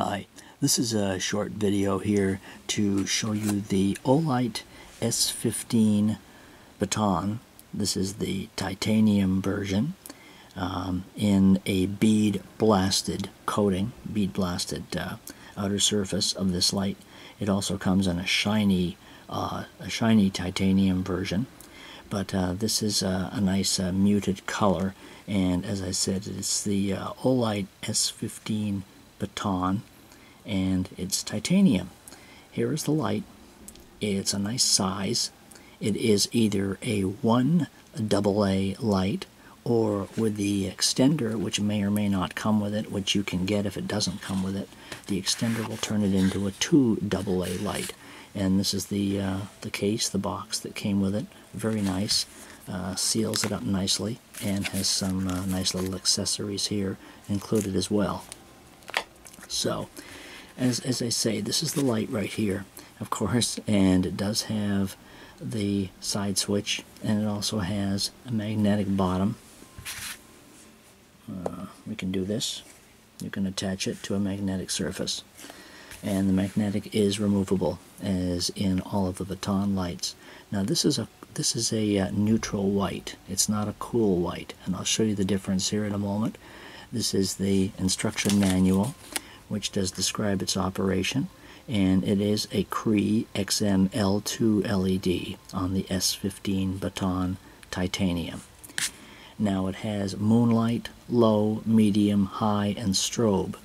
Hi, this is a short video here to show you the Olight S15 Baton. This is the titanium version in a bead blasted coating, bead blasted outer surface of this light. It also comes in a shiny titanium version, but this is a nice muted color, and as I said, it's the Olight S15 Baton, and it's titanium. Here is the light. It's a nice size. It is either a 1 AA light, or with the extender, which may or may not come with it, which you can get if it doesn't come with it. The extender will turn it into a 2 AA light. And this is the case, the box that came with it. Very nice. Seals it up nicely, and has some nice little accessories here included as well. So, as I say, this is the light right here, of course, and it does have the side switch, and it also has a magnetic bottom. We can do this. You can attach it to a magnetic surface, and the magnetic is removable, as in all of the Baton lights. Now this is a neutral white. It's not a cool white, and I'll show you the difference here in a moment. This is the instruction manual, which does describe its operation, and it is a Cree XM-L2 LED on the S15 Baton titanium. Now it has moonlight, low, medium, high, and strobe.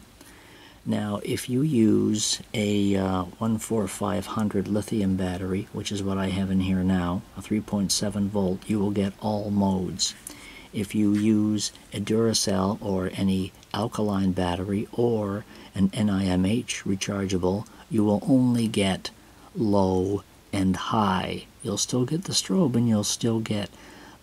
Now if you use a 14500 lithium battery, which is what I have in here now, a 3.7 volt, you will get all modes. If you use a Duracell or any alkaline battery or an NIMH rechargeable, you will only get low and high. You'll still get the strobe and you'll still get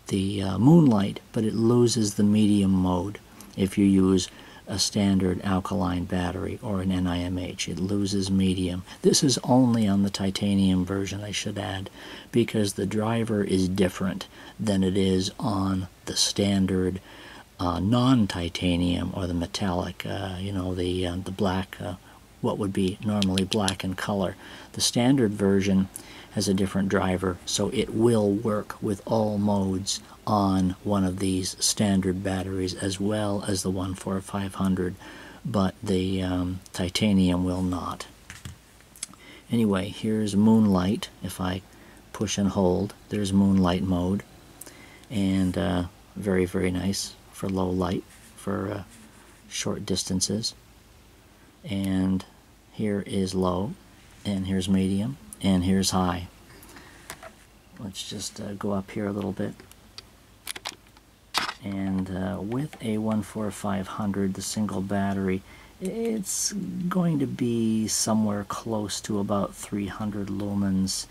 the moonlight, but it loses the medium mode. If you use a standard alkaline battery or an NIMH, it loses medium. This is only on the titanium version, I should add, because the driver is different than it is on the standard non-titanium or the metallic, the black, what would be normally black in color. The standard version has a different driver, so it will work with all modes on one of these standard batteries as well as the 14500, but the titanium will not. Anyway, here's moonlight. If I push and hold, there's moonlight mode, and very, very nice for low light, for short distances. And here is low, and here's medium, and here's high. Let's just go up here a little bit. And with a 14500, the single battery, it's going to be somewhere close to about 300 lumens,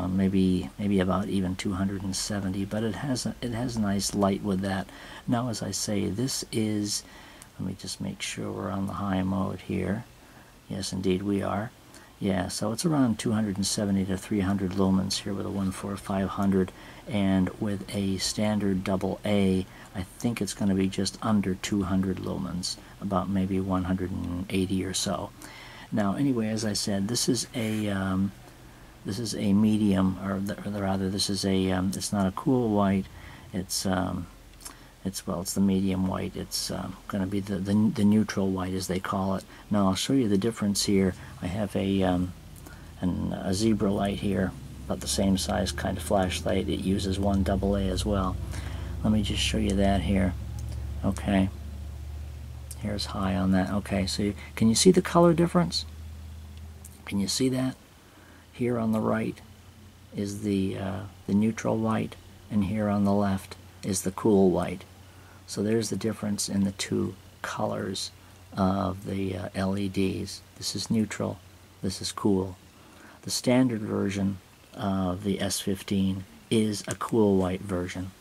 maybe about even 270, but it has nice light with that. Now, as I say, this is, let me just make sure we're on the high mode here. Yes, indeed we are. Yeah, so it's around 270 to 300 lumens here with a 14500, and with a standard AA, I think it's going to be just under 200 lumens, about maybe 180 or so. Now, anyway, as I said, this is a medium, or rather, this is a it's not a cool white. It's the medium white. It's going to be the neutral white, as they call it. Now I'll show you the difference here. I have a zebra light here, about the same size kind of flashlight. It uses 1 AA as well. Let me just show you that here. Okay. Here's high on that. Okay, so can you see the color difference? Can you see that? Here on the right is the neutral white, and here on the left is the cool white. So there's the difference in the two colors of the LEDs. This is neutral, this is cool. The standard version of the S15 is a cool white version.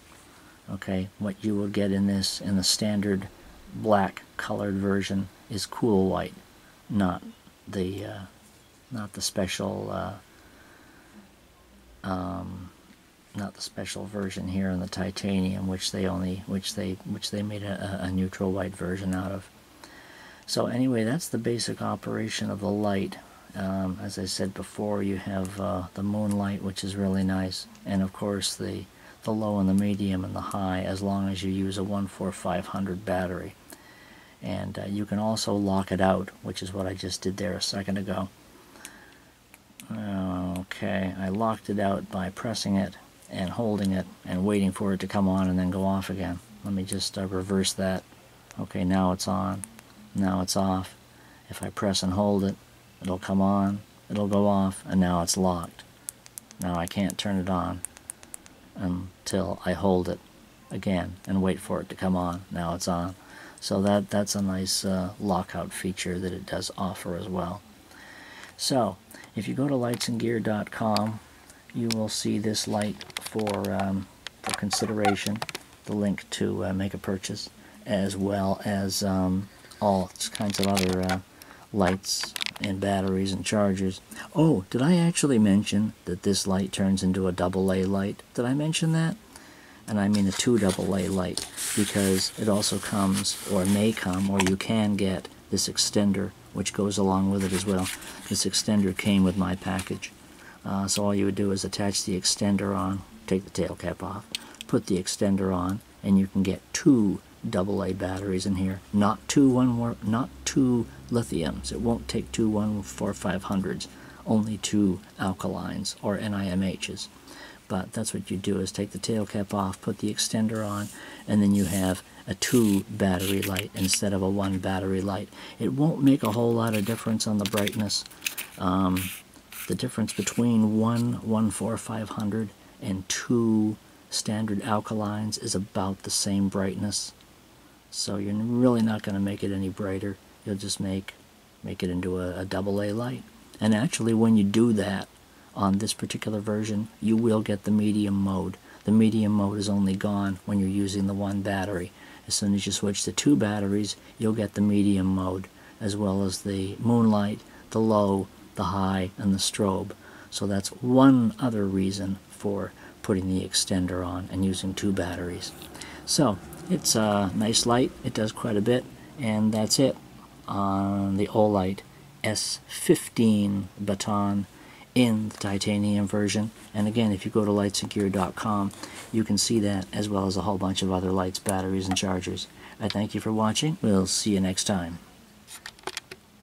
Okay, what you will get in the standard black colored version is cool white, not the special not the special version here in the titanium, which they made a neutral white version out of. So anyway, that's the basic operation of the light. As I said before, you have the moonlight, which is really nice, and of course the low and the medium and the high, as long as you use a 14500 battery. And you can also lock it out, which is what I just did there a second ago. Okay, I locked it out by pressing it and holding it and waiting for it to come on and then go off again. Let me just reverse that. Okay, now it's on, now it's off. If I press and hold it, it'll come on, it'll go off, and now it's locked. Now I can't turn it on until I hold it again and wait for it to come on. Now it's on. So that's a nice lockout feature that it does offer as well. So if you go to lightsandgear.com, you will see this light for consideration, the link to make a purchase, as well as all kinds of other lights and batteries and chargers. Oh, did I actually mention that this light turns into a AA light? Did I mention that? And I mean a 2 AA light, because it also comes, or may come, or you can get this extender, which goes along with it as well. This extender came with my package. So all you would do is attach the extender on, take the tail cap off, put the extender on, and you can get 2 AA batteries in here, not two lithiums. It won't take 2 14500s, only 2 alkalines or NIMHs. But that's what you do, is take the tail cap off, put the extender on, and then you have a 2 battery light instead of a 1 battery light. It won't make a whole lot of difference on the brightness. The difference between 1 14500 and 2 standard alkalines is about the same brightness. So you're really not going to make it any brighter. You'll just make it into a AA light. And actually, when you do that on this particular version, you will get the medium mode. The medium mode is only gone when you're using the 1 battery. As soon as you switch to 2 batteries, you'll get the medium mode, as well as the moonlight, the low, the high, and the strobe. So that's one other reason for putting the extender on and using 2 batteries. So it's a nice light. It does quite a bit, and that's it on the Olight S15 Baton in the titanium version. And again, if you go to lightsandgear.com, you can see that, as well as a whole bunch of other lights, batteries, and chargers. I thank you for watching. We'll see you next time.